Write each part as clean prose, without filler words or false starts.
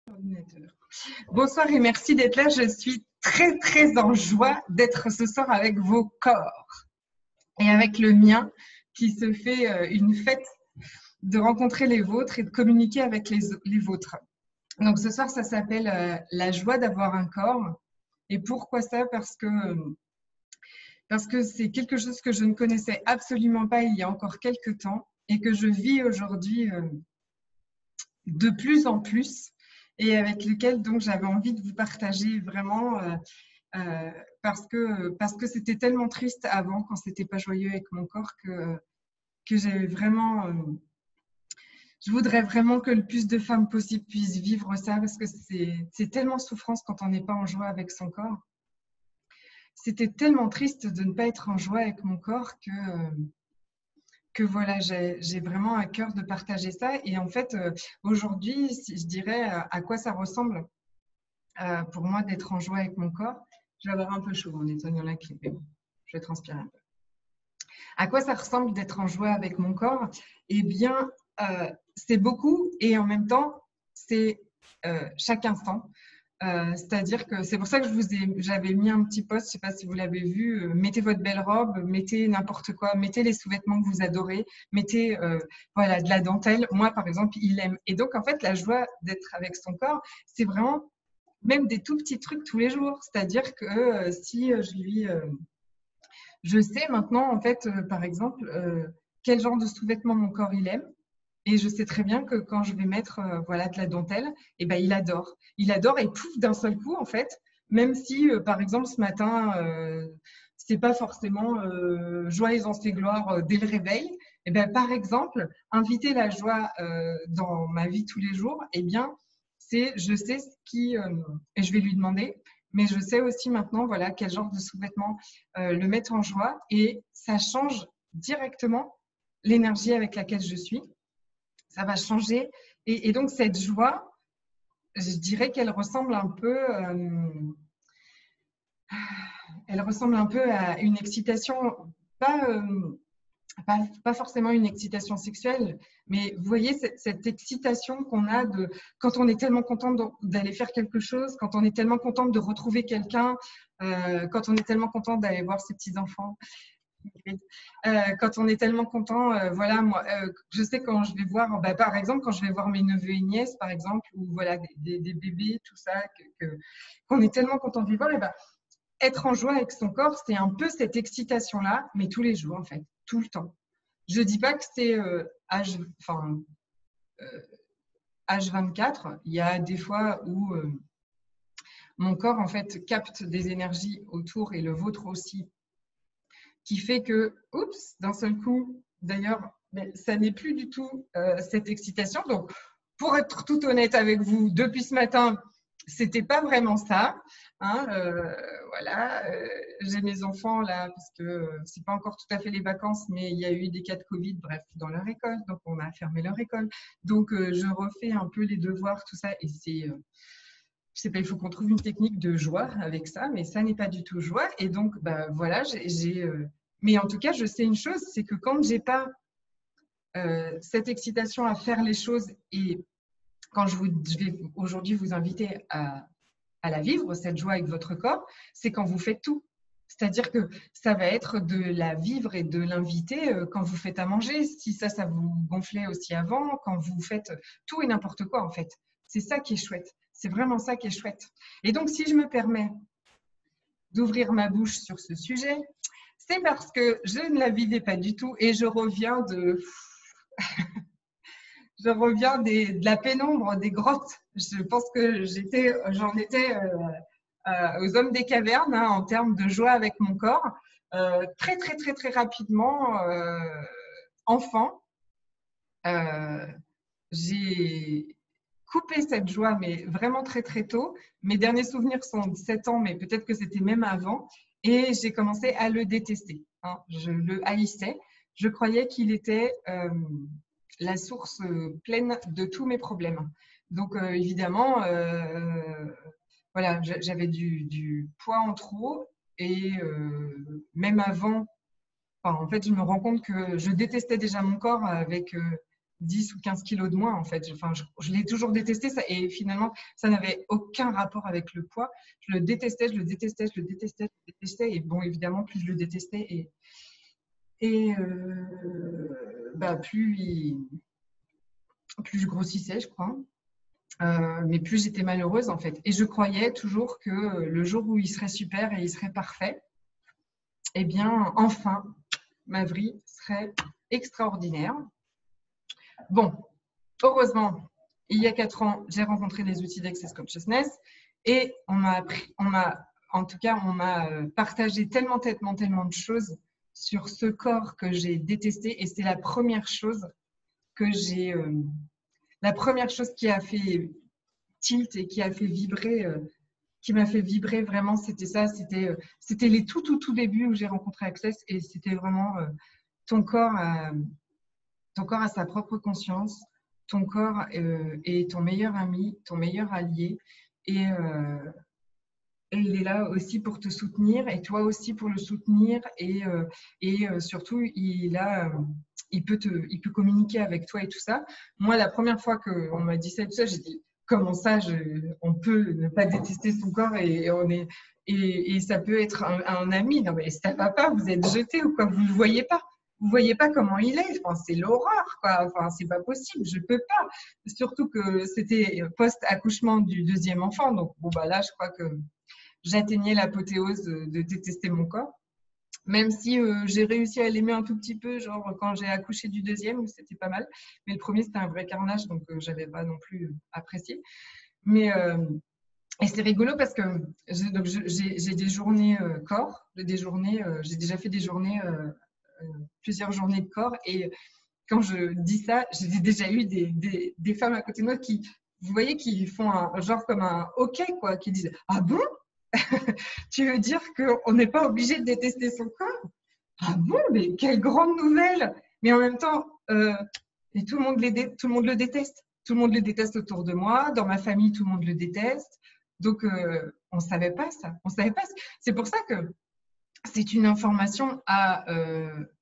Ordinateur. Bonsoir et merci d'être là. Je suis très en joie d'être ce soir avec vos corps et avec le mien qui se fait une fête de rencontrer les vôtres et de communiquer avec les vôtres. Donc ce soir, ça s'appelle la joie d'avoir un corps. Et pourquoi ça? Parce que c'est quelque chose que je ne connaissais absolument pas il y a encore quelques temps et que je vis aujourd'hui de plus en plus et avec lequel donc j'avais envie de vous partager vraiment parce que c'était tellement triste avant quand c'était pas joyeux avec mon corps que j'avais vraiment je voudrais vraiment que le plus de femmes possible puissent vivre ça parce que c'est tellement souffrance quand on n'est pas en joie avec son corps. C'était tellement triste de ne pas être en joie avec mon corps que voilà, j'ai vraiment à cœur de partager ça. Et en fait, aujourd'hui, je dirais à quoi ça ressemble pour moi d'être en joie avec mon corps. Je vais avoir un peu chaud en éteignant la clim, mais bon, je vais transpirer un peu. À quoi ça ressemble d'être en joie avec mon corps? Eh bien, c'est beaucoup et en même temps, c'est chaque instant. C'est-à-dire que c'est pour ça que j'avais mis un petit post, je ne sais pas si vous l'avez vu, mettez votre belle robe, mettez n'importe quoi, mettez les sous-vêtements que vous adorez, mettez voilà, de la dentelle. Moi, par exemple, il aime. Et donc, en fait, la joie d'être avec son corps, c'est vraiment même des tout petits trucs tous les jours. C'est-à-dire que si je sais maintenant, en fait, par exemple, quel genre de sous-vêtements mon corps il aime. Et je sais très bien que quand je vais mettre voilà, de la dentelle, eh ben, il adore. Il adore et pouf, d'un seul coup, en fait, même si, par exemple, ce matin, c'est pas forcément joie, aisance et gloire dès le réveil, eh ben, par exemple, inviter la joie dans ma vie tous les jours, eh bien, je sais ce qui, et je vais lui demander, mais je sais aussi maintenant voilà, quel genre de sous-vêtements le mettre en joie et ça change directement l'énergie avec laquelle je suis. Ça va changer. Et donc, cette joie, je dirais qu'elle ressemble un peu, elle ressemble un peu à une excitation, pas, pas forcément une excitation sexuelle, mais vous voyez cette excitation qu'on a quand on est tellement content d'aller faire quelque chose, quand on est tellement content de retrouver quelqu'un, quand on est tellement content d'aller voir ses petits-enfants. Quand on est tellement content, voilà, moi, je sais quand je vais voir, par exemple, quand je vais voir mes neveux et nièces, par exemple, ou voilà, des bébés, tout ça, qu'on est tellement content de les voir, et être en joie avec son corps, c'est un peu cette excitation-là, mais tous les jours, en fait, tout le temps. Je dis pas que c'est H24, il y a des fois où mon corps, en fait, capte des énergies autour, et le vôtre aussi, qui fait que, oups, d'un seul coup, d'ailleurs, ça n'est plus du tout cette excitation. Donc, pour être tout honnête avec vous, depuis ce matin, c'était pas vraiment ça. Hein, voilà, j'ai mes enfants là parce que c'est pas encore tout à fait les vacances, mais il y a eu des cas de Covid, bref, dans leur école, donc on a fermé leur école. Donc, je refais un peu les devoirs, tout ça, et c'est je sais pas, il faut qu'on trouve une technique de joie avec ça, mais ça n'est pas du tout joie. Et donc, voilà, mais en tout cas, je sais une chose, c'est que quand j'ai pas cette excitation à faire les choses et quand je vais aujourd'hui vous inviter à la vivre, cette joie avec votre corps, c'est quand vous faites tout. C'est-à-dire que ça va être de la vivre et de l'inviter quand vous faites à manger, si ça vous gonflait aussi avant, quand vous faites tout et n'importe quoi en fait. C'est ça qui est chouette. C'est vraiment ça qui est chouette. Et donc, si je me permets d'ouvrir ma bouche sur ce sujet, c'est parce que je ne la vivais pas du tout et je reviens de la pénombre, des grottes. Je pense que j'en étais aux hommes des cavernes hein, en termes de joie avec mon corps. Très rapidement, enfant, j'ai coupé cette joie, mais vraiment très tôt. Mes derniers souvenirs sont de 7 ans, mais peut-être que c'était même avant. Et j'ai commencé à le détester. Hein. Je le haïssais. Je croyais qu'il était la source pleine de tous mes problèmes. Donc, évidemment, voilà, j'avais du poids en trop. Et même avant, enfin, en fait, je me rends compte que je détestais déjà mon corps avec 10 ou 15 kilos de moins, en fait. Enfin, je l'ai toujours détesté, ça, et finalement, ça n'avait aucun rapport avec le poids. Je le détestais, je le détestais, je le détestais, je le détestais. Et bon, évidemment, plus je le détestais, bah, plus je grossissais, je crois. Mais plus j'étais malheureuse, en fait. Et je croyais toujours que le jour où il serait super et il serait parfait, eh bien, enfin, ma vie serait extraordinaire. Bon, heureusement, il y a 4 ans, j'ai rencontré les outils d'Access Consciousness et en tout cas, on m'a partagé tellement de choses sur ce corps que j'ai détesté. Et c'est la première chose la première chose qui a fait tilt et qui a fait vibrer, qui m'a fait vibrer vraiment, c'était ça. C'était les tout débuts où j'ai rencontré Access et c'était vraiment ton corps a sa propre conscience, ton corps est ton meilleur ami, ton meilleur allié, et, il est là aussi pour te soutenir, et toi aussi pour le soutenir, et surtout, il peut communiquer avec toi et tout ça. Moi, la première fois qu'on m'a dit ça et tout ça, j'ai dit, comment ça, on peut ne pas détester son corps et ça peut être un ami. Non, mais ça va pas, vous êtes jeté ou quoi, vous ne le voyez pas. Vous voyez pas comment il est. Enfin, c'est l'horreur, quoi. Enfin, c'est pas possible. Je peux pas. Surtout que c'était post-accouchement du deuxième enfant. Donc, bon, bah là, je crois que j'atteignais l'apothéose de détester mon corps. Même si j'ai réussi à l'aimer un tout petit peu, genre quand j'ai accouché du deuxième, c'était pas mal. Mais le premier, c'était un vrai carnage, donc j'avais pas non plus apprécié. Mais et c'est rigolo parce que j'ai des journées corps, des journées, j'ai déjà fait des journées, plusieurs journées de corps. Et quand je dis ça, j'ai déjà eu des femmes à côté de moi qui, vous voyez, qui font un genre comme un OK, quoi, qui disent ah bon, tu veux dire qu'on n'est pas obligé de détester son corps? Ah bon, mais quelle grande nouvelle! Mais en même temps, et tout le monde le déteste. Tout le monde le déteste autour de moi. Dans ma famille, tout le monde le déteste. Donc, on ne savait pas ça. On savait pas. C'est pour ça que c'est une information à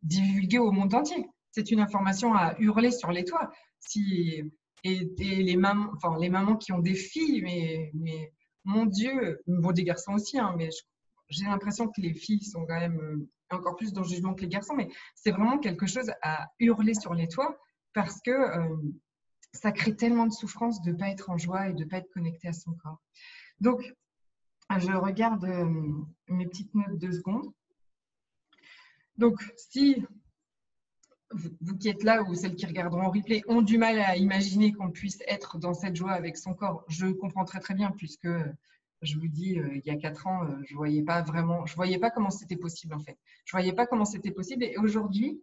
divulguer au monde entier. C'est une information à hurler sur les toits. Et les mamans qui ont des filles, mais mon Dieu, bon, des garçons aussi, hein, mais j'ai l'impression que les filles sont quand même encore plus dans le jugement que les garçons, mais c'est vraiment quelque chose à hurler sur les toits parce que ça crée tellement de souffrance de ne pas être en joie et de ne pas être connecté à son corps. Donc, je regarde mes petites notes 2 secondes. Donc, si vous qui êtes là ou celles qui regarderont en replay ont du mal à imaginer qu'on puisse être dans cette joie avec son corps, je comprends très bien, puisque je vous dis, il y a 4 ans, je voyais pas comment c'était possible en fait. Je voyais pas comment c'était possible. Et aujourd'hui,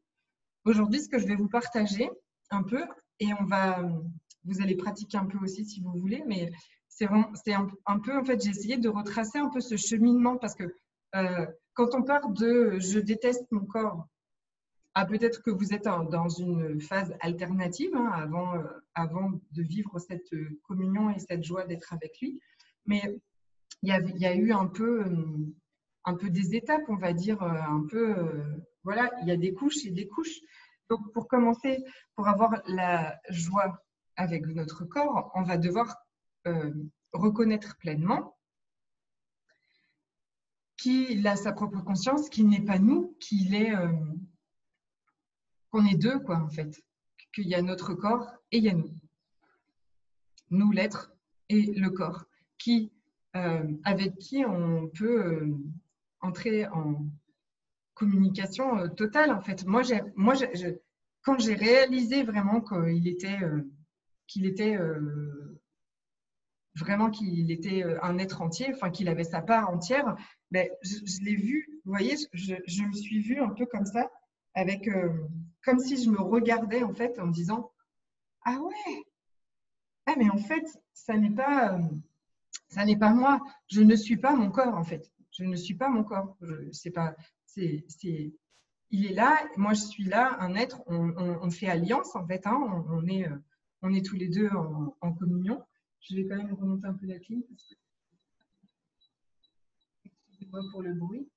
ce que je vais vous partager un peu, et vous allez pratiquer un peu aussi si vous voulez, mais c'est un peu, en fait, j'ai essayé de retracer un peu ce cheminement parce que quand on part de je déteste mon corps, peut-être que vous êtes dans une phase alternative avant de vivre cette communion et cette joie d'être avec lui. Mais il y a eu un peu des étapes, on va dire, voilà, il y a des couches et des couches. Donc, pour commencer, pour avoir la joie avec notre corps, on va devoir reconnaître pleinement qu'il a sa propre conscience, qu'il n'est pas nous, qu'on est deux, quoi, en fait. Qu'il y a notre corps et il y a nous. Nous, l'être et le corps, avec qui on peut entrer en communication totale, en fait. Quand j'ai réalisé vraiment qu'il était vraiment qu'il était un être entier, enfin qu'il avait sa part entière, ben, je l'ai vu, vous voyez, je me suis vue un peu comme ça, avec comme si je me regardais en fait en me disant ah ouais, ah mais en fait ça n'est pas moi, je ne suis pas mon corps en fait, je ne suis pas mon corps, c'est pas, il est là, moi je suis là, un être, on fait alliance en fait, hein, on est tous les deux en communion. Je vais quand même remonter un peu la clim parce que excusez-moi pour le bruit.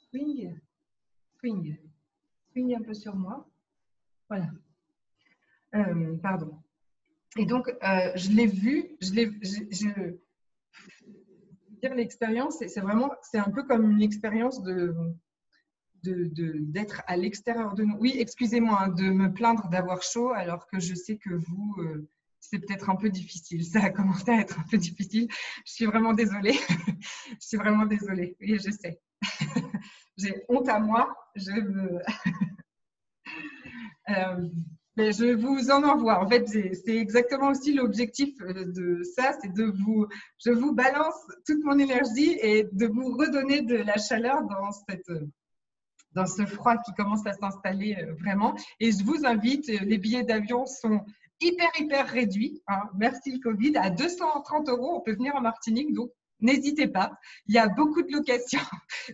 Swing, swing. un peu sur moi. Voilà. Pardon. Et donc, je l'ai vu, dire l'expérience, c'est un peu comme une expérience d'être à l'extérieur de nous. Oui, excusez-moi hein, de me plaindre d'avoir chaud alors que je sais que vous, c'est peut-être un peu difficile. Ça a commencé à être un peu difficile. Je suis vraiment désolée. Je suis vraiment désolée. Oui, je sais. J'ai honte à moi. Mais je vous en envoie. En fait, c'est exactement aussi l'objectif de ça, c'est je vous balance toute mon énergie et de vous redonner de la chaleur dans ce froid qui commence à s'installer vraiment. Et je vous invite, les billets d'avion sont hyper réduits. Hein. Merci le Covid. À 230 €, on peut venir en Martinique. Donc, n'hésitez pas. Il y a beaucoup de locations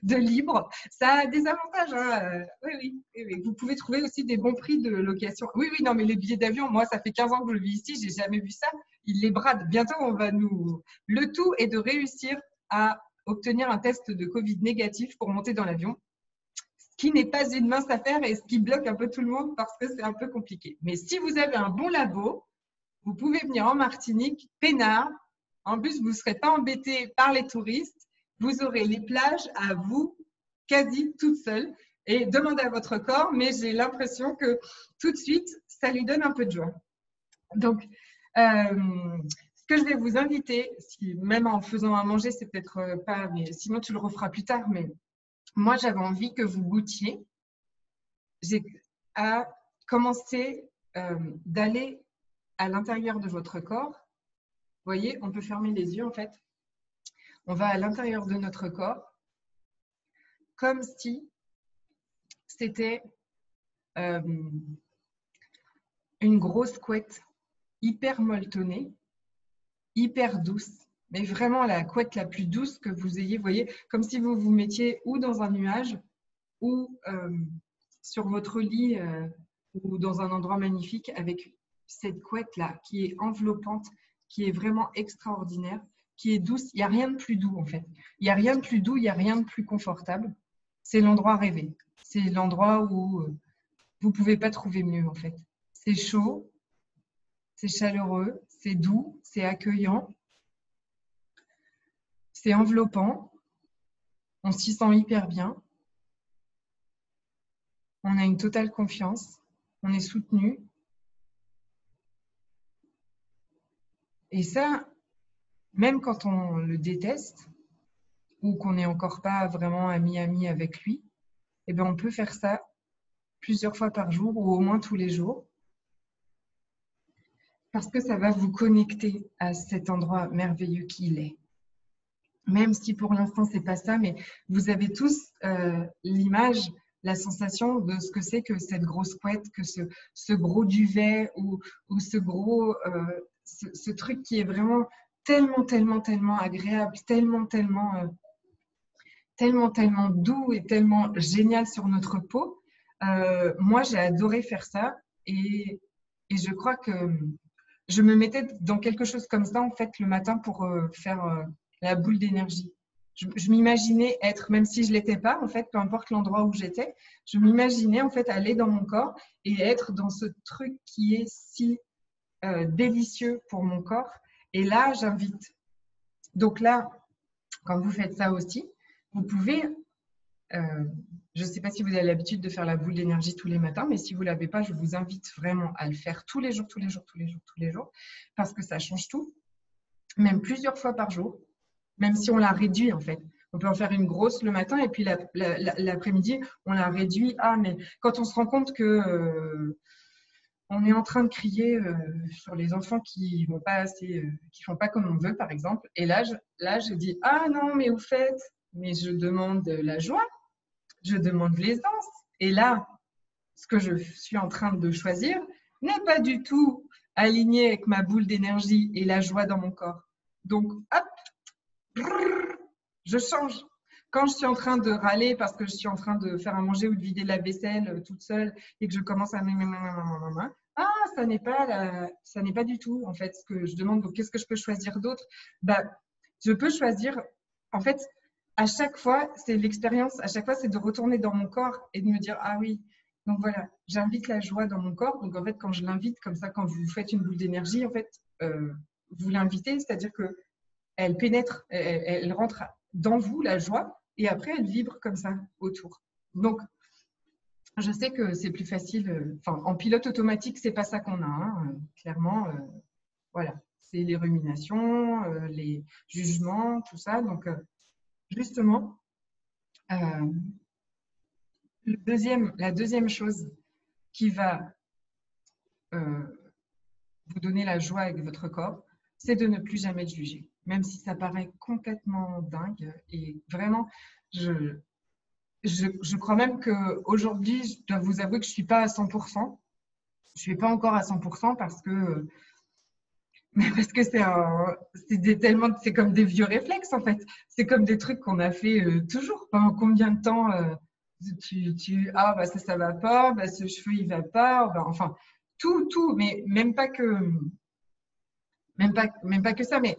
de libres. Ça a des avantages. Hein. Oui. Vous pouvez trouver aussi des bons prix de location. Oui, non, mais les billets d'avion, moi, ça fait 15 ans que je vis ici. J'ai jamais vu ça. Ils les bradent. Bientôt, on va nous… Le tout est de réussir à obtenir un test de Covid négatif pour monter dans l'avion, qui n'est pas une mince affaire et ce qui bloque un peu tout le monde parce que c'est un peu compliqué. Mais si vous avez un bon labo, vous pouvez venir en Martinique, peinard. En plus, vous ne serez pas embêté par les touristes. Vous aurez les plages à vous, quasi toute seule. Et demandez à votre corps, mais j'ai l'impression que tout de suite, ça lui donne un peu de joie. Donc, ce que je vais vous inviter, même en faisant à manger, c'est peut-être pas, mais sinon tu le referas plus tard, mais moi, j'avais envie que vous goûtiez à commencer d'aller à l'intérieur de votre corps. Vous voyez, on peut fermer les yeux en fait. On va à l'intérieur de notre corps comme si c'était une grosse couette hyper molletonnée, hyper douce. Mais vraiment la couette la plus douce que vous ayez, vous voyez, comme si vous vous mettiez ou dans un nuage ou sur votre lit ou dans un endroit magnifique avec cette couette-là qui est enveloppante, qui est vraiment extraordinaire, qui est douce. Il n'y a rien de plus doux en fait. Il n'y a rien de plus doux, il n'y a rien de plus confortable. C'est l'endroit rêvé. C'est l'endroit où vous ne pouvez pas trouver mieux en fait. C'est chaud, c'est chaleureux, c'est doux, c'est accueillant, c'est enveloppant. On s'y sent hyper bien. On a une totale confiance. On est soutenu. Et ça, même quand on le déteste ou qu'on n'est encore pas vraiment ami avec lui, eh bien on peut faire ça plusieurs fois par jour ou au moins tous les jours parce que ça va vous connecter à cet endroit merveilleux qu'il est. Même si pour l'instant, ce n'est pas ça, mais vous avez tous l'image, la sensation de ce que c'est que cette grosse couette, que ce gros duvet ou ce gros… ce truc qui est vraiment tellement agréable, tellement doux et tellement génial sur notre peau. Moi, j'ai adoré faire ça et je crois que je me mettais dans quelque chose comme ça en fait le matin pour faire la boule d'énergie. Je m'imaginais être, même si je ne l'étais pas en fait, peu importe l'endroit où j'étais, je m'imaginais en fait aller dans mon corps et être dans ce truc qui est si délicieux pour mon corps. Et là, j'invite. Donc là, quand vous faites ça aussi, vous pouvez, je ne sais pas si vous avez l'habitude de faire la boule d'énergie tous les matins, mais si vous ne l'avez pas, je vous invite vraiment à le faire tous les jours, parce que ça change tout, même plusieurs fois par jour, même si on la réduit en fait. On peut en faire une grosse le matin et puis l'après-midi, on la réduit. Ah, mais quand on se rend compte que… on est en train de crier sur les enfants qui vont pas assez, qui font pas comme on veut, par exemple. Et là, je dis ah non, mais au fait, mais je demande la joie, je demande l'aisance. Et là, ce que je suis en train de choisir n'est pas du tout aligné avec ma boule d'énergie et la joie dans mon corps. Donc, hop, je change. Quand je suis en train de râler parce que je suis en train de faire à manger ou de vider la vaisselle toute seule et que je commence à… Ah, ça n'est pas du tout, en fait, ce que je demande. Donc, qu'est-ce que je peux choisir d'autre? Je peux choisir, en fait, à chaque fois, c'est l'expérience, à chaque fois, c'est de retourner dans mon corps et de me dire, ah oui, Donc voilà, j'invite la joie dans mon corps. Donc en fait, quand je l'invite comme ça, quand vous faites une boule d'énergie, en fait, vous l'invitez, c'est-à-dire que elle pénètre, elle rentre dans vous, la joie, et après, elle vibre comme ça autour. Donc, je sais que c'est plus facile. Enfin, en pilote automatique, c'est pas ça qu'on a, hein, clairement. Voilà, c'est les ruminations, les jugements, tout ça. Donc, justement, la deuxième chose qui va vous donner la joie avec votre corps, c'est de ne plus jamais juger. Même si ça paraît complètement dingue. Et vraiment, je crois même qu'aujourd'hui, je dois vous avouer que je ne suis pas à 100%. Je ne suis pas encore à 100% parce que c'est comme des vieux réflexes en fait. C'est comme des trucs qu'on a fait toujours. Pendant combien de temps bah ça va pas, bah ce cheveu il va pas, bah, enfin tout, mais même pas que ça, mais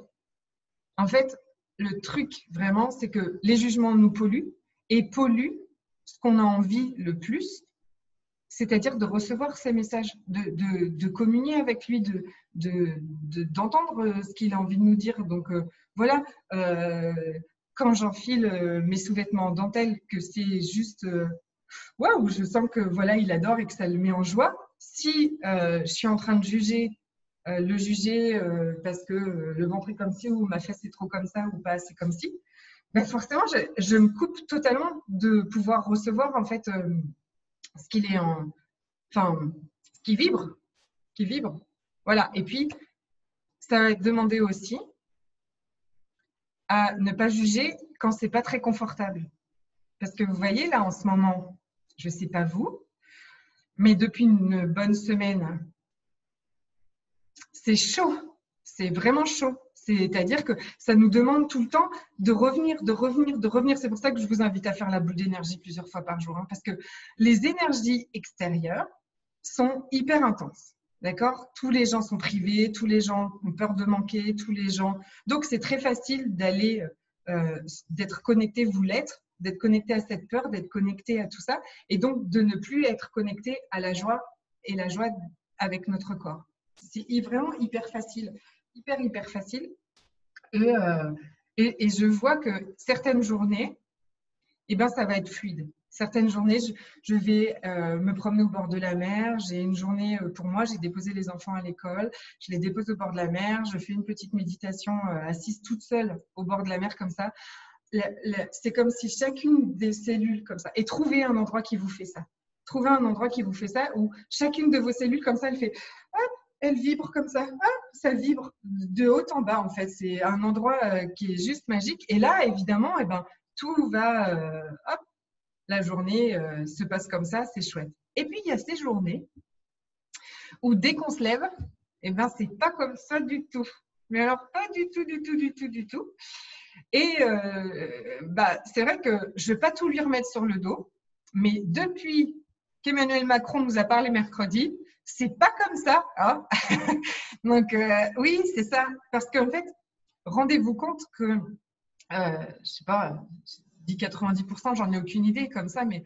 en fait, le truc vraiment, c'est que les jugements nous polluent et polluent ce qu'on a envie le plus, c'est-à-dire de recevoir ces messages, de communier avec lui, d'entendre ce qu'il a envie de nous dire. Donc voilà, quand j'enfile mes sous-vêtements en dentelle, que c'est juste waouh, je sens que voilà, il adore et que ça le met en joie. Si je suis en train de le juger parce que le ventre est comme ci ou ma fesse est trop comme ça ou pas assez comme ci, ben forcément, je me coupe totalement de pouvoir recevoir en fait ce qu'il est enfin, ce qui vibre. Voilà. Et puis, ça va demander aussi à ne pas juger quand c'est pas très confortable. Parce que vous voyez là en ce moment, je sais pas vous, mais depuis une bonne semaine, c'est chaud, c'est vraiment chaud. C'est-à-dire que ça nous demande tout le temps de revenir, de revenir, de revenir. C'est pour ça que je vous invite à faire la boule d'énergie plusieurs fois par jour, hein, parce que les énergies extérieures sont hyper intenses. D'accord? Tous les gens sont privés, tous les gens ont peur de manquer, tous les gens. Donc, c'est très facile d'aller, d'être connecté, vous l'être, d'être connecté à cette peur, d'être connecté à tout ça, et donc de ne plus être connecté à la joie et la joie avec notre corps. C'est vraiment hyper facile, hyper facile. Et je vois que certaines journées, eh ben, ça va être fluide. Certaines journées, je vais me promener au bord de la mer. J'ai une journée pour moi, j'ai déposé les enfants à l'école. Je les dépose au bord de la mer. Je fais une petite méditation assise toute seule au bord de la mer comme ça. C'est comme si chacune des cellules comme ça, et trouver un endroit qui vous fait ça. Trouver un endroit qui vous fait ça, où chacune de vos cellules comme ça, elle fait hop, elle vibre comme ça, hop, ça vibre de haut en bas en fait. C'est un endroit qui est juste magique. Et là, évidemment, eh ben, tout va, hop, la journée se passe comme ça, c'est chouette. Et puis, il y a ces journées où dès qu'on se lève, eh ben, c'est pas comme ça du tout. Mais alors, pas du tout. Et bah, c'est vrai que je ne vais pas tout lui remettre sur le dos, mais depuis qu'Emmanuel Macron nous a parlé mercredi, c'est pas comme ça. Hein. Donc, oui, c'est ça. Parce qu'en fait, rendez-vous compte que, je sais pas, je dis 90%, j'en ai aucune idée comme ça, mais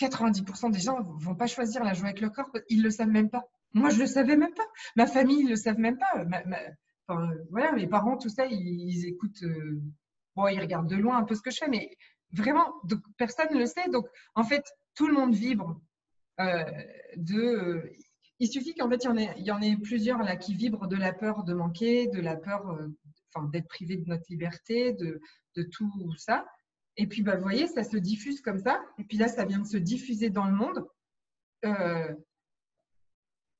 90% des gens ne vont pas choisir la joie avec le corps, ils ne le savent même pas. Moi, je ne le savais même pas. Ma famille, ils ne le savent même pas. Enfin, voilà, mes parents, tout ça, ils écoutent. Bon, ils regardent de loin un peu ce que je fais, mais vraiment, donc, personne ne le sait. Donc, en fait, tout le monde vibre il suffit qu'en fait, il y en ait plusieurs là qui vibrent de la peur de manquer, de la peur d'être privé de notre liberté, de tout ça. Et puis, bah, vous voyez, ça se diffuse comme ça. Et puis là, ça vient de se diffuser dans le monde.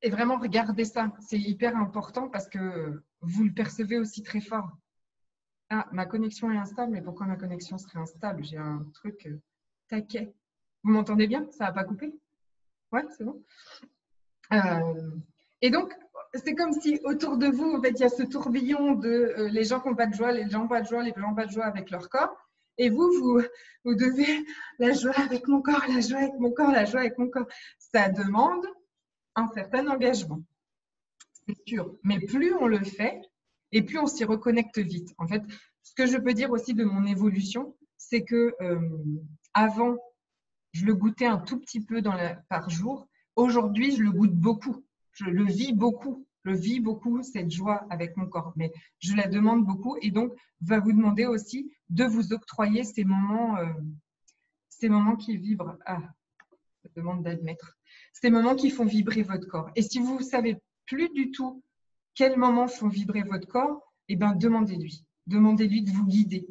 Et vraiment, regardez ça. C'est hyper important parce que vous le percevez aussi très fort. Ah, ma connexion est instable, mais pourquoi ma connexion serait instable? J'ai un truc taquet. Vous m'entendez bien? Ça n'a pas coupé? Ouais, c'est bon. Et donc, c'est comme si autour de vous, en fait, il y a ce tourbillon de les gens qui n'ont pas de joie, les gens pas de joie, les gens pas de joie avec leur corps. Et vous devez la joie avec mon corps, la joie avec mon corps, la joie avec mon corps. Ça demande un certain engagement, c'est sûr. Mais plus on le fait, et plus on s'y reconnecte vite. En fait, ce que je peux dire aussi de mon évolution, c'est que avant je le goûtais un tout petit peu par jour. Aujourd'hui, je le goûte beaucoup. Je le vis beaucoup. Je vis beaucoup cette joie avec mon corps. Mais je la demande beaucoup et donc va vous demander aussi de vous octroyer ces moments qui vibrent. Ah, je demande d'admettre. Ces moments qui font vibrer votre corps. Et si vous ne savez plus du tout quels moments font vibrer votre corps, eh bien, demandez-lui. Demandez-lui de vous guider.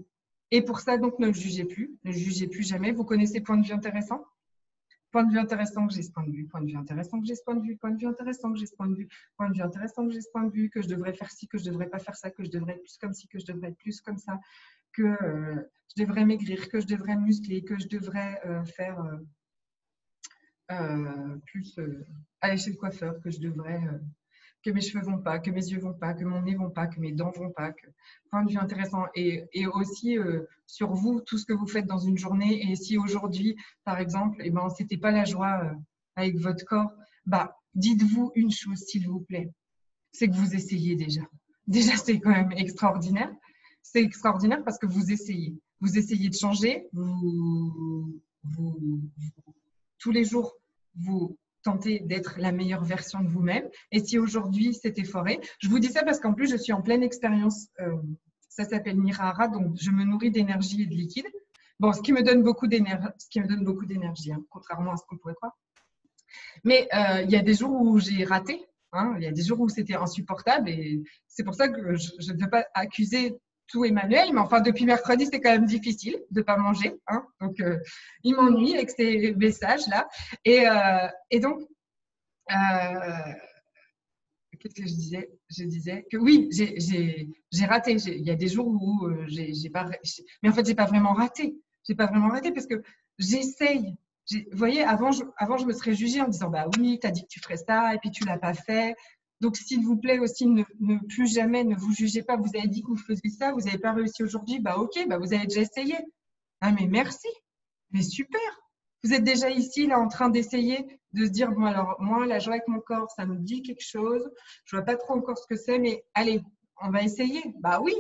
Et pour ça, donc, ne le jugez plus. Ne le jugez plus jamais. Vous connaissez point de vue intéressant? Point de vue intéressant que j'ai ce point de vue. Point de vue intéressant que j'ai ce point de vue. Point de vue intéressant que j'ai ce point de vue. Point de vue intéressant que j'ai ce point de vue. Que je devrais faire ci, que je ne devrais pas faire ça, que je devrais être plus comme ci, que je devrais être plus comme ça, que je devrais maigrir, que je devrais muscler, que je devrais faire plus aller chez le coiffeur, que je devrais que mes cheveux vont pas, que mes yeux vont pas, que mon nez vont pas, que mes dents vont pas. Point de vue intéressant. Et aussi sur vous, tout ce que vous faites dans une journée. Et si aujourd'hui, par exemple, eh ben, c'était pas la joie avec votre corps, bah, dites-vous une chose, s'il vous plaît. C'est que vous essayez déjà. Déjà, c'est quand même extraordinaire. C'est extraordinaire parce que vous essayez. Vous essayez de changer. Tous les jours, vous tentez d'être la meilleure version de vous-même. Et si aujourd'hui, c'était forêt, je vous dis ça parce qu'en plus, je suis en pleine expérience. Ça s'appelle Nirahara, donc je me nourris d'énergie et de liquide. Bon, ce qui me donne beaucoup d'énergie, hein, contrairement à ce qu'on pourrait croire. Mais il y a des jours où j'ai raté. Hein, il y a des jours où c'était insupportable. Et c'est pour ça que je ne veux pas accuser tout Emmanuel, mais enfin, depuis mercredi, c'est quand même difficile de ne pas manger. Hein, donc, il m'ennuie avec ces messages-là. Et donc, qu'est-ce que je disais? Je disais que oui, j'ai raté. Il y a des jours où j'ai pas. Mais en fait, j'ai pas vraiment raté. J'ai pas vraiment raté parce que j'essaye. Vous voyez, avant, je me serais jugée en disant bah oui, tu as dit que tu ferais ça et puis tu l'as pas fait. Donc, s'il vous plaît aussi, ne plus jamais, ne vous jugez pas. Vous avez dit que vous faisiez ça, vous n'avez pas réussi aujourd'hui. Bah ok, bah vous avez déjà essayé. Ah mais merci, mais super. Vous êtes déjà ici, là, en train d'essayer de se dire, bon, alors, moi, la joie avec mon corps, ça me dit quelque chose. Je ne vois pas trop encore ce que c'est, mais allez, on va essayer. Bah oui,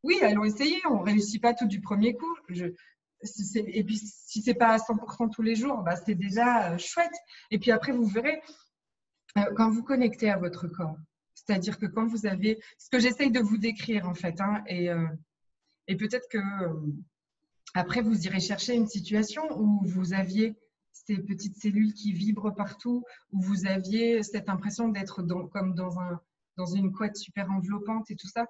oui, allons essayer. On ne réussit pas tout du premier coup. Et puis, si ce n'est pas à 100% tous les jours, bah, c'est déjà chouette. Et puis après, vous verrez, quand vous connectez à votre corps, c'est-à-dire que quand vous avez, ce que j'essaye de vous décrire, en fait, hein, et peut-être que après, vous irez chercher une situation où vous aviez ces petites cellules qui vibrent partout, où vous aviez cette impression d'être comme dans une couette super enveloppante et tout ça.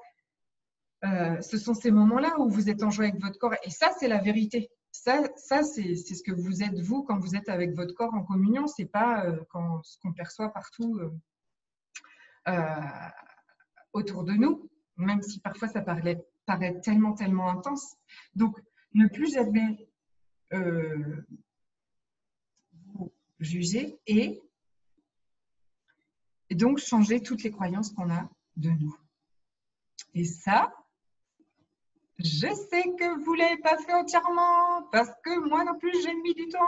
Ce sont ces moments-là où vous êtes en joie avec votre corps. Et ça, c'est la vérité. Ça c'est ce que vous êtes, vous, quand vous êtes avec votre corps en communion. Ce n'est pas ce qu'on perçoit partout autour de nous, même si parfois ça paraît tellement, tellement intense. Donc, ne plus jamais vous juger et donc changer toutes les croyances qu'on a de nous. Et ça, je sais que vous ne l'avez pas fait entièrement parce que moi non plus, j'ai mis du temps.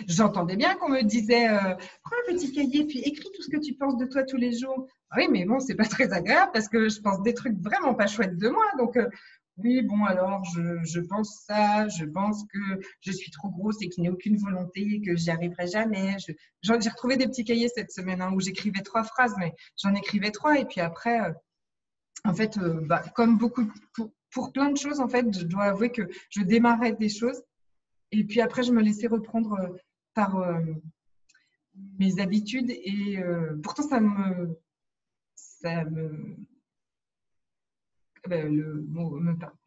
J'entendais bien qu'on me disait prends un petit cahier puis écris tout ce que tu penses de toi tous les jours. Oui, mais bon, c'est pas très agréable parce que je pense des trucs vraiment pas chouettes de moi. Donc, oui, bon, alors je pense ça, je pense que je suis trop grosse et qu'il n'y a aucune volonté, que j'y arriverai jamais. J'ai retrouvé des petits cahiers cette semaine hein, où j'écrivais 3 phrases, mais j'en écrivais 3 et puis après, en fait, comme beaucoup, pour plein de choses, en fait, je dois avouer que je démarrais des choses et puis après, je me laissais reprendre par mes habitudes et pourtant, ça me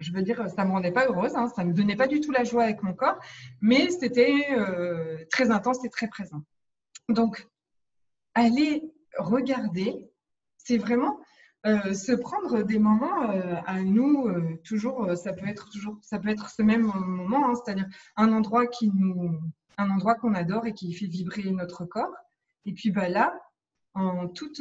je veux dire, ça me rendait pas heureuse, hein, ça me donnait pas du tout la joie avec mon corps, mais c'était très intense et très présent. Donc, aller regarder, c'est vraiment se prendre des moments à nous, toujours, ça peut être ce même moment, hein, c'est-à-dire un endroit qu'on adore et qui fait vibrer notre corps. Et puis là, en toute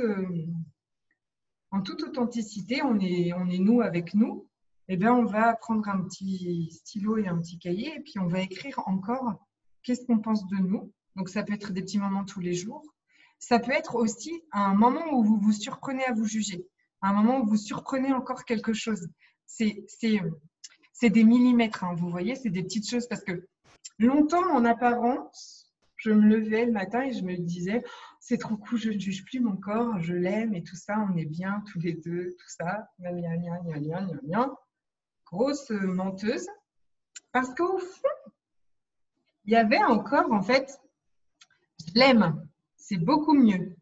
authenticité, on est nous avec nous, et bien on va prendre un petit stylo et un petit cahier et puis on va écrire encore qu'est-ce qu'on pense de nous. Donc ça peut être des petits moments tous les jours. Ça peut être aussi un moment où vous vous surprenez à vous juger, un moment où vous surprenez encore quelque chose. C'est des millimètres, hein, vous voyez, c'est des petites choses parce que longtemps en apparence, je me levais le matin et je me disais, c'est trop cool, je ne juge plus mon corps, je l'aime et tout ça, on est bien tous les deux, tout ça. Gna, gna, gna, gna, gna, gna, gna. Grosse menteuse. Parce qu'au fond, il y avait encore, en fait, je l'aime, c'est beaucoup mieux.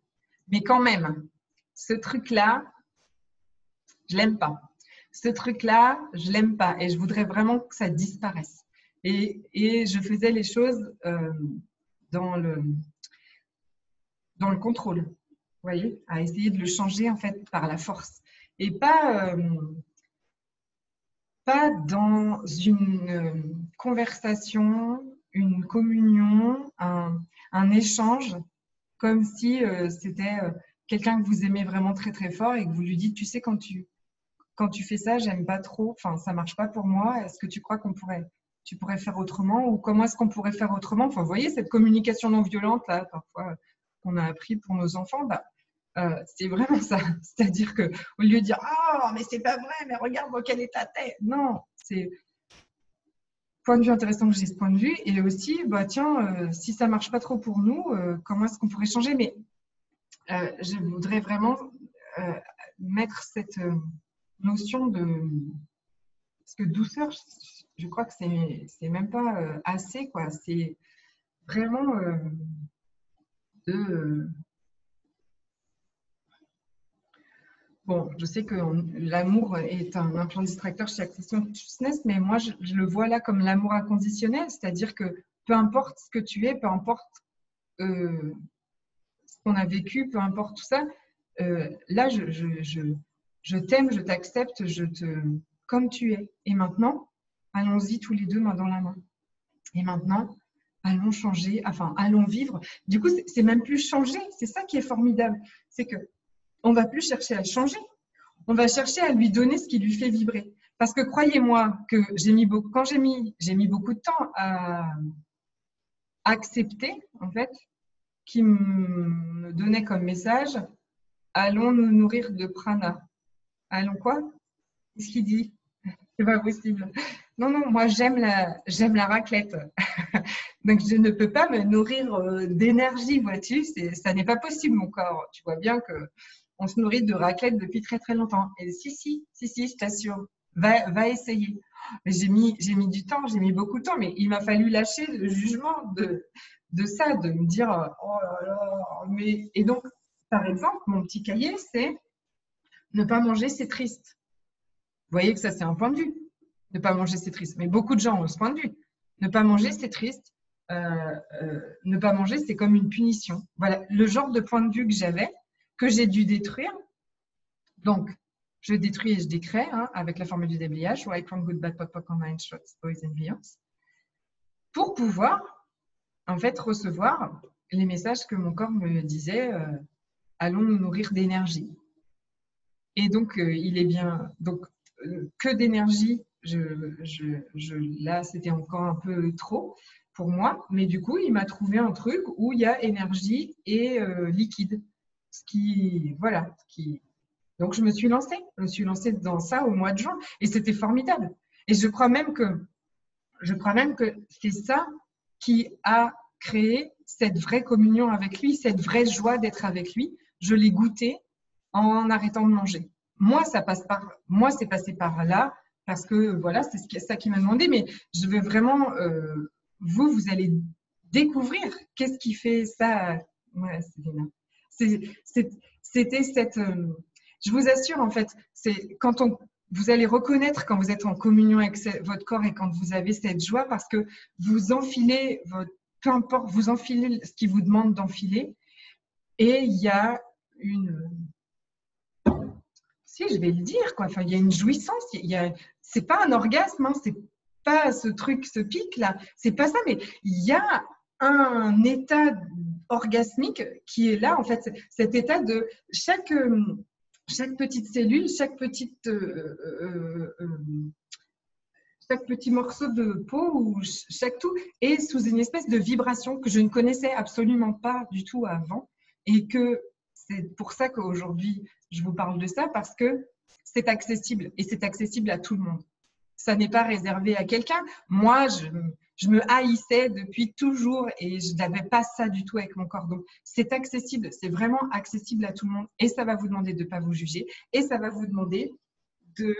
Mais quand même, ce truc-là, je l'aime pas. Ce truc-là, je l'aime pas. Et je voudrais vraiment que ça disparaisse. Et je faisais les choses dans le contrôle, vous voyez, à essayer de le changer en fait par la force. Et pas dans une conversation, une communion, un échange, comme si c'était quelqu'un que vous aimez vraiment très très fort et que vous lui dites, tu sais, quand tu fais ça, j'aime pas trop, enfin, ça marche pas pour moi, est-ce que tu crois tu pourrais faire autrement ou comment est-ce qu'on pourrait faire autrement? Enfin, vous voyez, cette communication non violente, là, parfois, qu'on a appris pour nos enfants, c'est vraiment ça. C'est-à-dire qu'au lieu de dire « Oh, mais c'est pas vrai, mais regarde dans quel état t'es !» Non, c'est point de vue intéressant que j'ai ce point de vue. Et aussi, tiens, si ça marche pas trop pour nous, comment est-ce qu'on pourrait changer? Mais je voudrais vraiment mettre cette notion de… Parce que douceur, je crois que c'est même pas assez, quoi. C'est vraiment de… Bon, je sais que l'amour est un implant distracteur chez Access Consciousness, mais moi, je le vois là comme l'amour inconditionnel, c'est-à-dire que peu importe ce que tu es, peu importe ce qu'on a vécu, peu importe tout ça, là, je t'aime, je t'accepte, comme tu es. Et maintenant, allons-y tous les deux, main dans la main. Et maintenant, allons changer, enfin, allons vivre. Du coup, c'est même plus changer, c'est ça qui est formidable. C'est que on ne va plus chercher à changer, on va chercher à lui donner ce qui lui fait vibrer. Parce que croyez-moi que j'ai mis beaucoup de temps à accepter, en fait, qui me donnait comme message « Allons nous nourrir de prana ». Allons quoi? Qu'est-ce qu'il dit? C'est pas possible. Non, non, moi j'aime la raclette. Donc je ne peux pas me nourrir d'énergie, vois-tu, ça n'est pas possible mon corps. Tu vois bien que on se nourrit de raclette depuis très très longtemps. Et si, je t'assure, va essayer. J'ai mis du temps, j'ai mis beaucoup de temps, mais il m'a fallu lâcher le jugement de ça, de me dire oh là là, mais… Et donc, par exemple, mon petit cahier, c'est ne pas manger, c'est triste. Vous voyez que ça, c'est un point de vue. Ne pas manger, c'est triste. Mais beaucoup de gens ont ce point de vue. Ne pas manger, c'est triste. Ne pas manger, c'est comme une punition. Voilà le genre de point de vue que j'avais, que j'ai dû détruire. Donc, je détruis et je décrée avec la formule du déblayage, right, from good, bad, pop, combine, shots, boys and beyonds, pour pouvoir, en fait, recevoir les messages que mon corps me disait allons nous nourrir d'énergie. Et donc, il est bien… Donc, que d'énergie, là, c'était encore un peu trop pour moi. Mais du coup, il m'a trouvé un truc où il y a énergie et liquide. Voilà. Donc, je me suis lancée dans ça au mois de juin. Et c'était formidable. Et je crois même que c'est ça qui a créé cette vraie communion avec lui, cette vraie joie d'être avec lui. Je l'ai goûté en arrêtant de manger. Moi, c'est passé par là parce que voilà, c'est ça qui m'a demandé. Mais je veux vraiment, vous allez découvrir qu'est-ce qui fait ça. Ouais, c'était cette. Je vous assure, en fait, c'est quand vous allez reconnaître quand vous êtes en communion avec votre corps et quand vous avez cette joie parce que vous enfilez peu importe, vous enfilez ce qui vous demande d'enfiler et il y a si je vais le dire quoi, enfin il y a une jouissance, c'est pas un orgasme, c'est pas ce truc, ce pic là, c'est pas ça, mais il y a un état orgasmique qui est là en fait, cet état de chaque petite cellule, chaque petit morceau de peau ou chaque tout est sous une espèce de vibration que je ne connaissais absolument pas du tout avant et que c'est pour ça qu'aujourd'hui je vous parle de ça parce que c'est accessible et c'est accessible à tout le monde. Ça n'est pas réservé à quelqu'un. Moi, je me haïssais depuis toujours et je n'avais pas ça du tout avec mon corps. Donc, c'est accessible, c'est vraiment accessible à tout le monde et ça va vous demander de ne pas vous juger et ça va vous demander de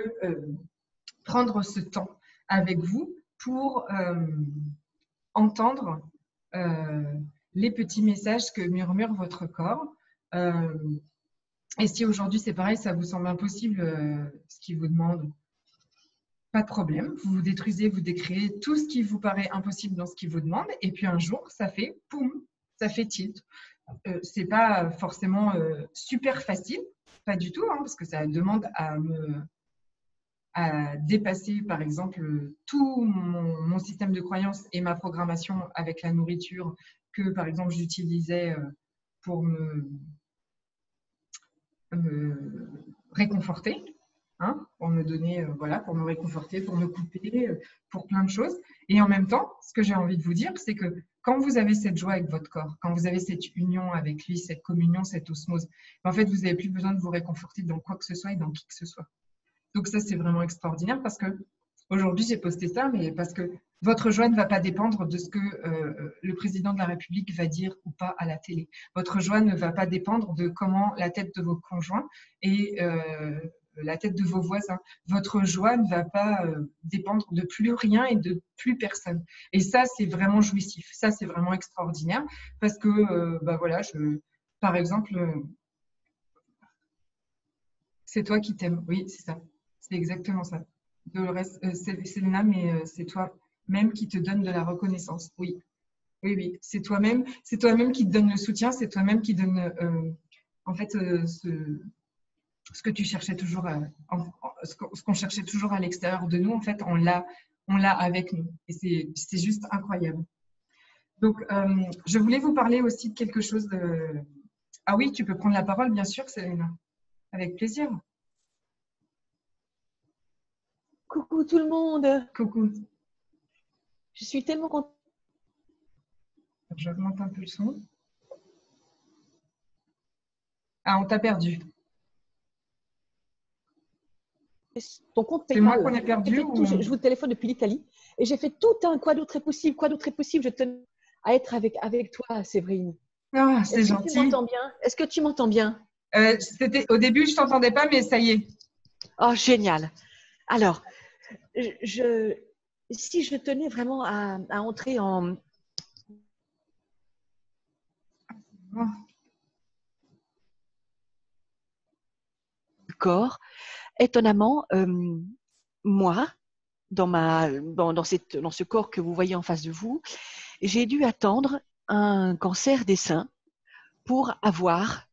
prendre ce temps avec vous pour entendre les petits messages que murmure votre corps. Et si aujourd'hui c'est pareil, ça vous semble impossible ce qu'il vous demande, pas de problème, vous vous détruisez, vous décréez tout ce qui vous paraît impossible dans ce qu'il vous demande, et puis un jour, ça fait poum, ça fait tilt. C'est pas forcément super facile, pas du tout, hein, parce que ça demande à dépasser, par exemple, tout mon système de croyances et ma programmation avec la nourriture que, par exemple, j'utilisais pour me réconforter. Hein, pour me donner, voilà, pour me réconforter, pour me couper, pour plein de choses. Et en même temps, ce que j'ai envie de vous dire, c'est que quand vous avez cette joie avec votre corps, quand vous avez cette union avec lui, cette communion, cette osmose, en fait, vous n'avez plus besoin de vous réconforter dans quoi que ce soit et dans qui que ce soit. Donc ça, c'est vraiment extraordinaire parce que aujourd'hui, j'ai posté ça, mais parce que votre joie ne va pas dépendre de ce que le président de la République va dire ou pas à la télé. Votre joie ne va pas dépendre de comment la tête de vos conjoints et la tête de vos voisins. Votre joie ne va pas dépendre de plus rien et de plus personne. Et ça, c'est vraiment jouissif. Ça, c'est vraiment extraordinaire parce que, bah voilà, par exemple, c'est toi qui t'aimes. Oui, c'est ça. C'est exactement ça. Le reste, c'est Léna, mais c'est toi-même qui te donne de la reconnaissance. Oui, oui, oui. C'est toi-même qui te donne le soutien. C'est toi-même qui donne, en fait, ce que tu cherchais toujours, ce qu'on cherchait toujours à l'extérieur de nous, en fait, on l'a avec nous. Et c'est juste incroyable. Donc, je voulais vous parler aussi de quelque chose de… Ah oui, tu peux prendre la parole, bien sûr, Céline. Avec plaisir. Coucou tout le monde. Coucou. Je suis tellement contente. J'augmente un peu le son. Ah, on t'a perdu. Ton compte C'est moi PayPal. qu'on est perdu ou… Je vous téléphone depuis l'Italie et j'ai fait tout un quoi d'autre est possible, quoi d'autre est possible. Je tenais à être avec toi, Séverine. Ah, c'est Est-ce que gentil. tu m'entends bien? Est-ce que tu m'entends bien? Au début, je ne t'entendais pas, mais ça y est. Oh, génial. Alors, si je tenais vraiment à entrer en… Oh. Corps, étonnamment, moi, dans ce corps que vous voyez en face de vous, j'ai dû attendre un cancer des seins pour avoir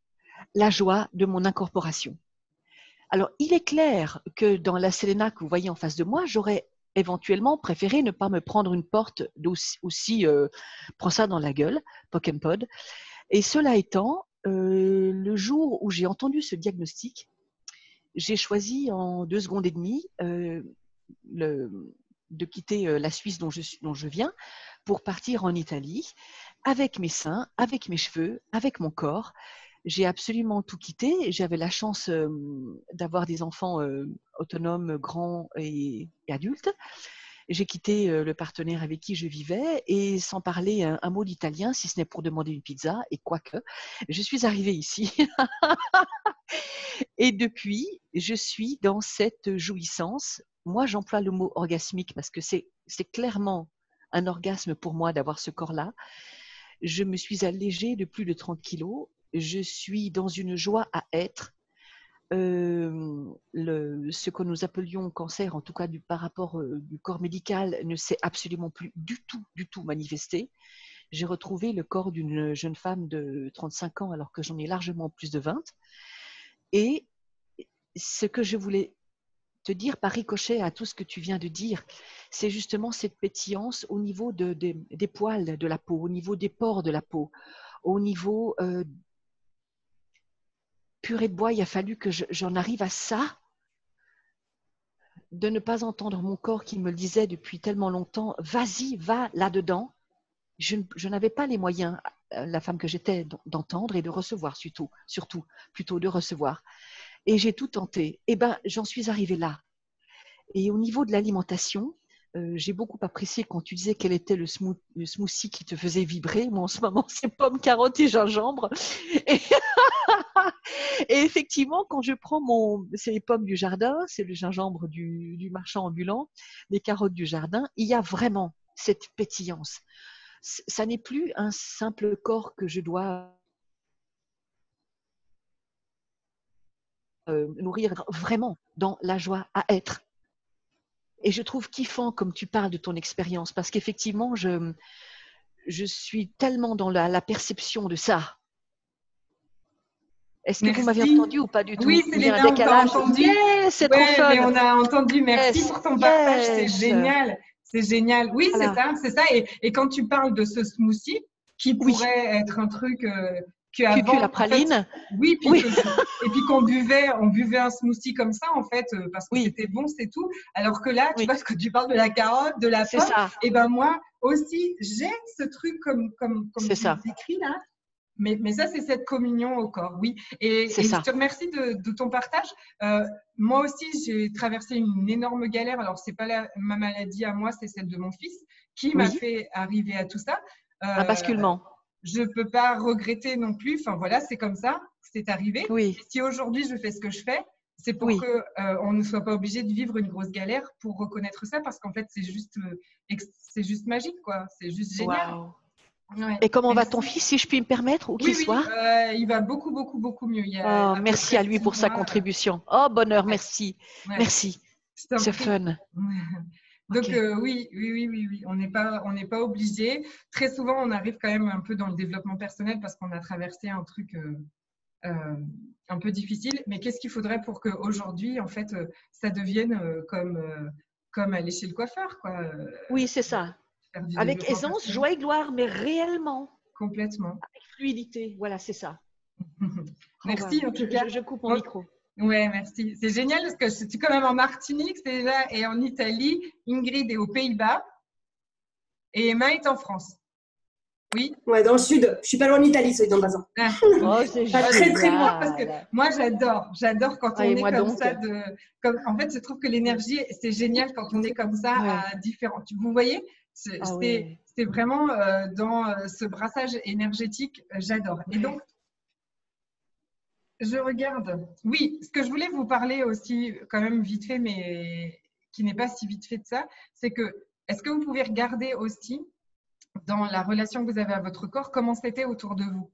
la joie de mon incorporation. Alors, il est clair que dans la Selena que vous voyez en face de moi, j'aurais éventuellement préféré ne pas me prendre une porte aussi prends ça dans la gueule, Pokémon. Et cela étant, le jour où j'ai entendu ce diagnostic, j'ai choisi en 2 secondes et demie de quitter la Suisse dont je viens pour partir en Italie avec mes seins, avec mes cheveux, avec mon corps. J'ai absolument tout quitté. J'avais la chance d'avoir des enfants autonomes, grands et adultes. J'ai quitté le partenaire avec qui je vivais et sans parler un mot d'italien, si ce n'est pour demander une pizza, et quoique, je suis arrivée ici. Et depuis, je suis dans cette jouissance. Moi, j'emploie le mot orgasmique parce que c'est clairement un orgasme pour moi d'avoir ce corps-là. Je me suis allégée de plus de 30 kilos. Je suis dans une joie à être. Ce que nous appelions cancer, en tout cas par rapport du corps médical, ne s'est absolument plus du tout manifesté. J'ai retrouvé le corps d'une jeune femme de 35 ans alors que j'en ai largement plus de 20. Et ce que je voulais te dire par ricochet à tout ce que tu viens de dire, c'est justement cette pétillance au niveau des poils de la peau, au niveau des pores de la peau, au niveau purée de bois, il a fallu que j'en arrive à ça, de ne pas entendre mon corps qui me le disait depuis tellement longtemps, vas-y, va là-dedans. Je n'avais pas les moyens, la femme que j'étais, d'entendre et de recevoir surtout, plutôt de recevoir. Et j'ai tout tenté. Eh bien, j'en suis arrivée là. Et au niveau de l'alimentation, j'ai beaucoup apprécié quand tu disais quel était le smoothie qui te faisait vibrer. Moi, en ce moment, c'est pommes, carottes et gingembre. Et, et effectivement, quand je prends c'est les pommes du jardin, c'est le gingembre du marchand ambulant, les carottes du jardin, il y a vraiment cette pétillance. Ça n'est plus un simple corps que je dois nourrir vraiment dans la joie à être. Et je trouve kiffant comme tu parles de ton expérience, parce qu'effectivement, je suis tellement dans la perception de ça. Est-ce que vous m'avez Merci. entendu ou pas du Oui, tout? c'est Il y a un Léna, on t'a décalage. entendu. Yes, c'est trop Ouais, mais fun. on a entendu. Merci Yes, pour ton partage, c'est yes. génial. C'est génial. Oui, c'est Voilà. ça, c'est ça. Et quand tu parles de ce smoothie, qui Oui. pourrait être un truc Cucu la qu'avant, en fait, praline. oui, Oui, et puis on buvait un smoothie comme ça, en fait, parce que oui, c'était bon, c'est tout. Alors que là, tu oui. vois, ce que tu parles de la carotte, de la C'est pomme, ça. et ben moi aussi, j'ai ce truc comme C'est tu le ça. décris là. Mais ça, c'est cette communion au corps, oui. C'est Et je ça. te remercie de ton partage. Moi aussi, j'ai traversé une énorme galère. Alors, c'est pas ma maladie à moi, c'est celle de mon fils qui m'a Oui. fait arriver à tout ça. Un Euh, basculement. je peux pas regretter non plus. Enfin, voilà, c'est comme ça que c'est arrivé. Oui. Et si aujourd'hui, je fais ce que je fais, c'est pour Oui. que on ne soit pas obligé de vivre une grosse galère pour reconnaître ça, parce qu'en fait, c'est juste magique, quoi. C'est juste génial. Waouh. Ouais. Et comment va ton Merci. fils, si je puis me permettre, où qu'il Oui, oui, soit? il va beaucoup, beaucoup, beaucoup mieux. Il y a Oh, à peu merci près à lui 6 pour sa mois. contribution. Oh, bonheur, Ouais, merci. ouais, Merci. je t'en C'est prie. fun. Donc, Ok. oui, oui, oui, oui, oui, on n'est pas obligé. Très souvent, on arrive quand même un peu dans le développement personnel parce qu'on a traversé un truc euh, un peu difficile. Mais qu'est-ce qu'il faudrait pour qu'aujourd'hui, en fait, ça devienne comme aller chez le coiffeur, quoi. Oui, c'est ça. Faire du Avec développement aisance, personnel. joie et gloire, mais réellement, Complètement. avec fluidité. Voilà, c'est ça. Oh, Merci wow. en tout cas. Je coupe mon Bon, micro. ouais, merci. C'est génial parce que je suis quand même en Martinique, c'est déjà, et en Italie. Ingrid est aux Pays-Bas et Emma est en France. Oui. Ouais, dans le sud. Je suis pas loin d'Italie, c'est dans le bassin. Ah, Oh, c'est Pas très très loin. parce que génial. moi j'adore quand Ah, on et est moi comme donc. ça en fait, je trouve que l'énergie, c'est génial quand on est comme ça Ouais. à différents. Vous voyez, Ah ouais. c'est vraiment dans ce brassage énergétique, j'adore. Et Ouais. donc, je regarde. Oui, ce que je voulais vous parler aussi, quand même vite fait, mais qui n'est pas si vite fait de ça, c'est que est-ce que vous pouvez regarder aussi dans la relation que vous avez à votre corps, comment c'était autour de vous?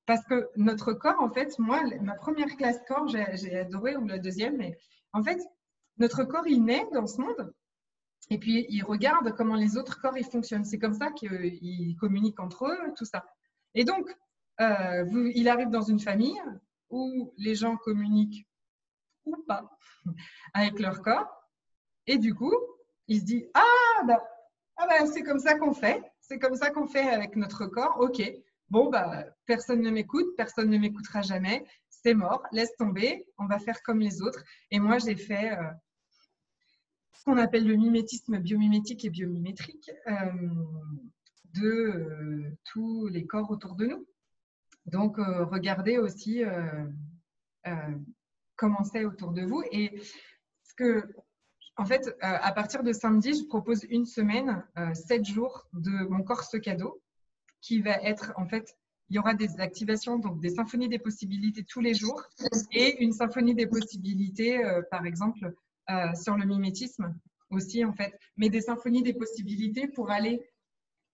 Parce que notre corps, en fait, moi, ma première classe corps, j'ai adoré, ou la deuxième, mais en fait, notre corps, il naît dans ce monde et puis il regarde comment les autres corps, ils fonctionnent. C'est comme ça qu'ils communiquent entre eux, tout ça. Et donc, il arrive dans une famille où les gens communiquent ou pas avec leur corps. Et du coup, il se dit, c'est comme ça qu'on fait. C'est comme ça qu'on fait avec notre corps. OK. Bon, personne ne m'écoute, personne ne m'écoutera jamais. C'est mort, laisse tomber. On va faire comme les autres. Et moi, j'ai fait ce qu'on appelle le mimétisme biomimétique et biomimétrique de tous les corps autour de nous. Donc, regardez aussi comment c'est autour de vous. Et ce que, en fait, à partir de samedi, je propose une semaine, 7 jours de mon corps ce cadeau, qui va être, en fait, il y aura des activations, donc des symphonies des possibilités tous les jours, et une symphonie des possibilités, par exemple, sur le mimétisme aussi, en fait. Mais des symphonies des possibilités pour aller.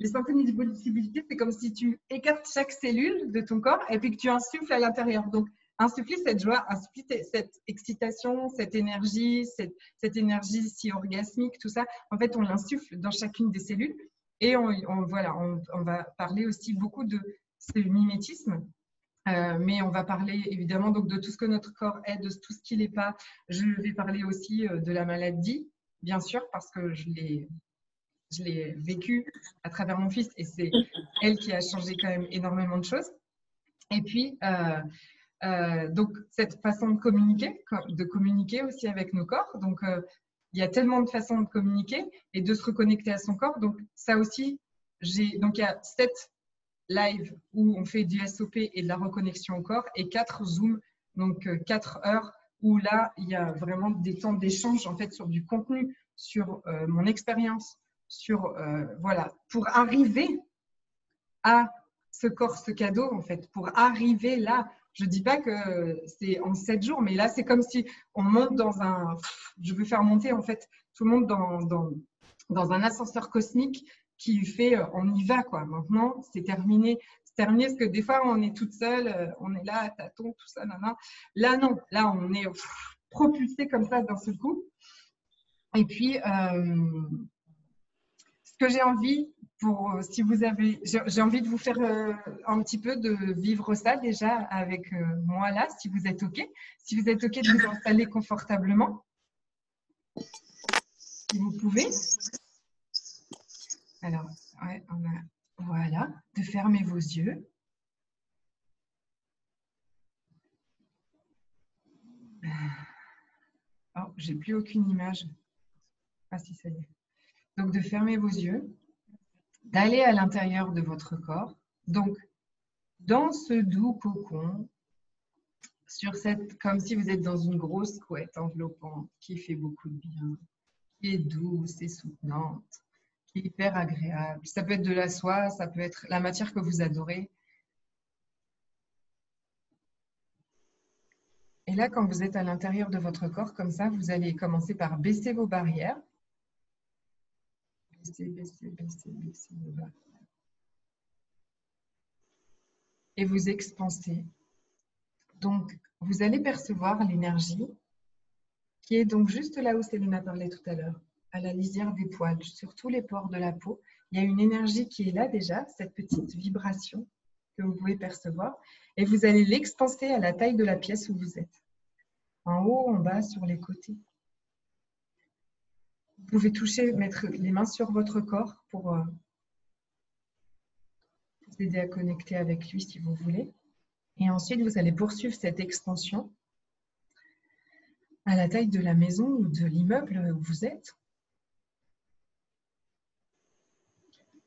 Les symphonies des possibilités, c'est comme si tu écartes chaque cellule de ton corps et puis que tu insuffles à l'intérieur. Donc, insuffler cette joie, insuffler cette excitation, cette énergie si orgasmique, tout ça, en fait, on l'insuffle dans chacune des cellules. Et on va parler aussi beaucoup de ce mimétisme, mais on va parler évidemment donc de tout ce que notre corps est, de tout ce qu'il n'est pas. Je vais parler aussi de la maladie, bien sûr, parce que je l'ai vécu à travers mon fils et c'est elle qui a changé quand même énormément de choses. Et puis, donc, cette façon de communiquer aussi avec nos corps. Donc, il y a tellement de façons de communiquer et de se reconnecter à son corps. Donc, ça aussi, donc il y a 7 lives où on fait du SOP et de la reconnexion au corps et 4 Zooms, donc 4 heures où là, il y a vraiment des temps d'échange en fait sur du contenu, sur mon expérience, sur voilà, pour arriver à ce corps, ce cadeau, en fait, pour arriver là. Je ne dis pas que c'est en 7 jours, mais là, c'est comme si on monte dans un… Je veux faire monter, en fait, tout le monde dans un ascenseur cosmique qui fait on y va, quoi. Maintenant, c'est terminé. C'est terminé parce que des fois, on est toute seule, on est là, tâton, tout ça, nan. Là, non. Là, on est propulsé comme ça d'un seul coup. Et puis, ce que j'ai envie, si vous avez, j'ai envie de vous faire un petit peu de vivre ça déjà avec moi là, si vous êtes OK. Si vous êtes OK de vous installer confortablement, si vous pouvez. Alors, ouais, voilà, de fermer vos yeux. Oh, j'ai plus aucune image. Ah si, ça y est. Donc, de fermer vos yeux, d'aller à l'intérieur de votre corps. Donc, dans ce doux cocon, comme si vous êtes dans une grosse couette enveloppante qui fait beaucoup de bien, qui est douce et soutenante, qui est hyper agréable. Ça peut être de la soie, ça peut être la matière que vous adorez. Et là, quand vous êtes à l'intérieur de votre corps, comme ça, vous allez commencer par baisser vos barrières. Baisser vos barrières. Et vous expanser. Donc, vous allez percevoir l'énergie qui est donc juste là où Céline parlait tout à l'heure, à la lisière des poils, sur tous les pores de la peau. Il y a une énergie qui est là déjà, cette petite vibration que vous pouvez percevoir. Et vous allez l'expanser à la taille de la pièce où vous êtes. En haut, en bas, sur les côtés. Vous pouvez toucher, mettre les mains sur votre corps pour vous aider à connecter avec lui si vous voulez. Et ensuite, vous allez poursuivre cette expansion à la taille de la maison ou de l'immeuble où vous êtes.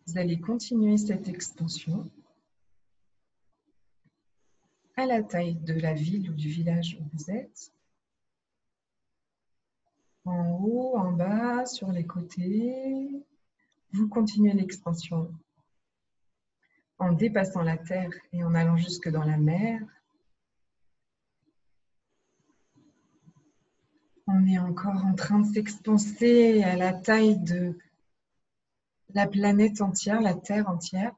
Vous allez continuer cette expansion à la taille de la ville ou du village où vous êtes. En haut, en bas, sur les côtés. Vous continuez l'expansion en dépassant la terre et en allant jusque dans la mer. On est encore en train de s'expanser à la taille de la planète entière, la Terre entière.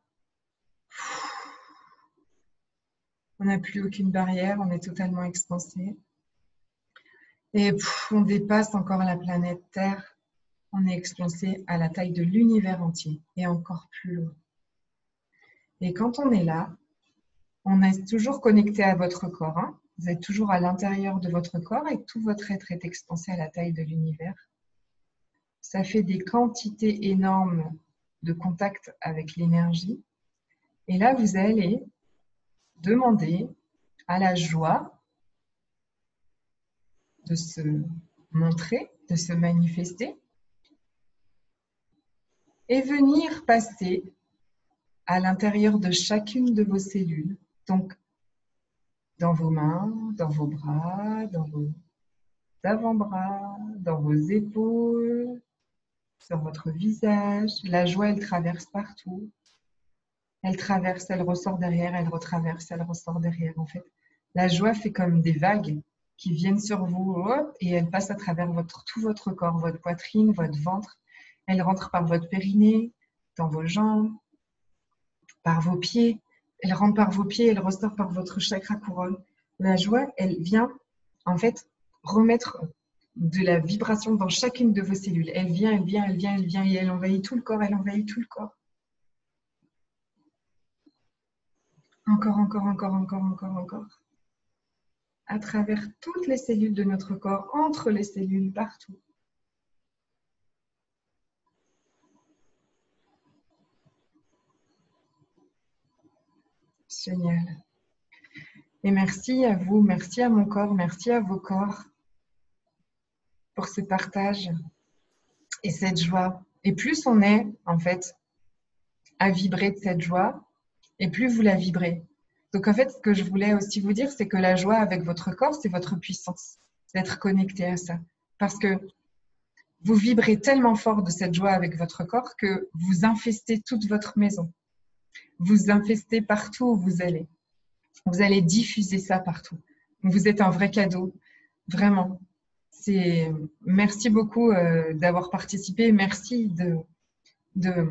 On n'a plus aucune barrière, on est totalement expansé. Et on dépasse encore la planète Terre. On est expansé à la taille de l'univers entier et encore plus loin. Et quand on est là, on est toujours connecté à votre corps. Hein. Vous êtes toujours à l'intérieur de votre corps et tout votre être est expansé à la taille de l'univers. Ça fait des quantités énormes de contact avec l'énergie. Et là, vous allez demander à la joie de se montrer, de se manifester et venir passer à l'intérieur de chacune de vos cellules. Donc, dans vos mains, dans vos bras, dans vos avant-bras, dans vos épaules, sur votre visage. La joie, elle traverse partout. Elle traverse, elle ressort derrière, elle retraverse, elle ressort derrière. En fait, la joie fait comme des vagues qui viennent sur vous hop, et elle passe à travers tout votre corps, votre poitrine, votre ventre. Elle rentre par votre périnée, dans vos jambes, par vos pieds. Elle rentre par vos pieds, elle ressort par votre chakra couronne. La joie, elle vient en fait remettre de la vibration dans chacune de vos cellules. Elle vient, elle vient, elle vient, elle vient, et elle envahit tout le corps, elle envahit tout le corps. Encore, encore, encore, encore, encore, encore. À travers toutes les cellules de notre corps, entre les cellules, partout. Génial. Et merci à vous, merci à mon corps, merci à vos corps pour ce partage et cette joie. Et plus on est, en fait, à vibrer de cette joie, et plus vous la vibrez. Donc, en fait, ce que je voulais aussi vous dire, c'est que la joie avec votre corps, c'est votre puissance, d'être connecté à ça. Parce que vous vibrez tellement fort de cette joie avec votre corps que vous infestez toute votre maison. Vous infestez partout où vous allez. Vous allez diffuser ça partout. Vous êtes un vrai cadeau, vraiment. Merci beaucoup d'avoir participé. Merci de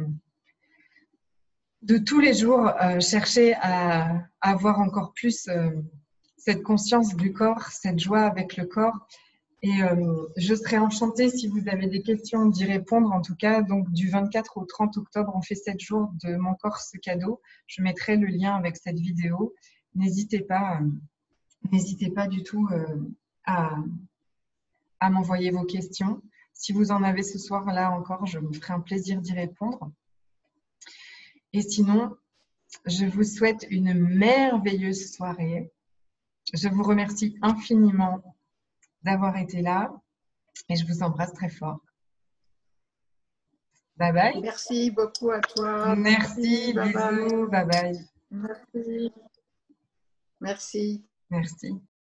tous les jours chercher à avoir encore plus cette conscience du corps, cette joie avec le corps. Et je serais enchantée si vous avez des questions d'y répondre. En tout cas, donc du 24 au 30 octobre, on fait 7 jours de Mon corps, ce cadeau. Je mettrai le lien avec cette vidéo. N'hésitez pas du tout à m'envoyer vos questions. Si vous en avez ce soir, là encore, je me ferai un plaisir d'y répondre. Et sinon, je vous souhaite une merveilleuse soirée. Je vous remercie infiniment d'avoir été là et je vous embrasse très fort. Bye bye. Merci beaucoup à toi. Merci, bisous, bye bye. Merci. Merci. Merci.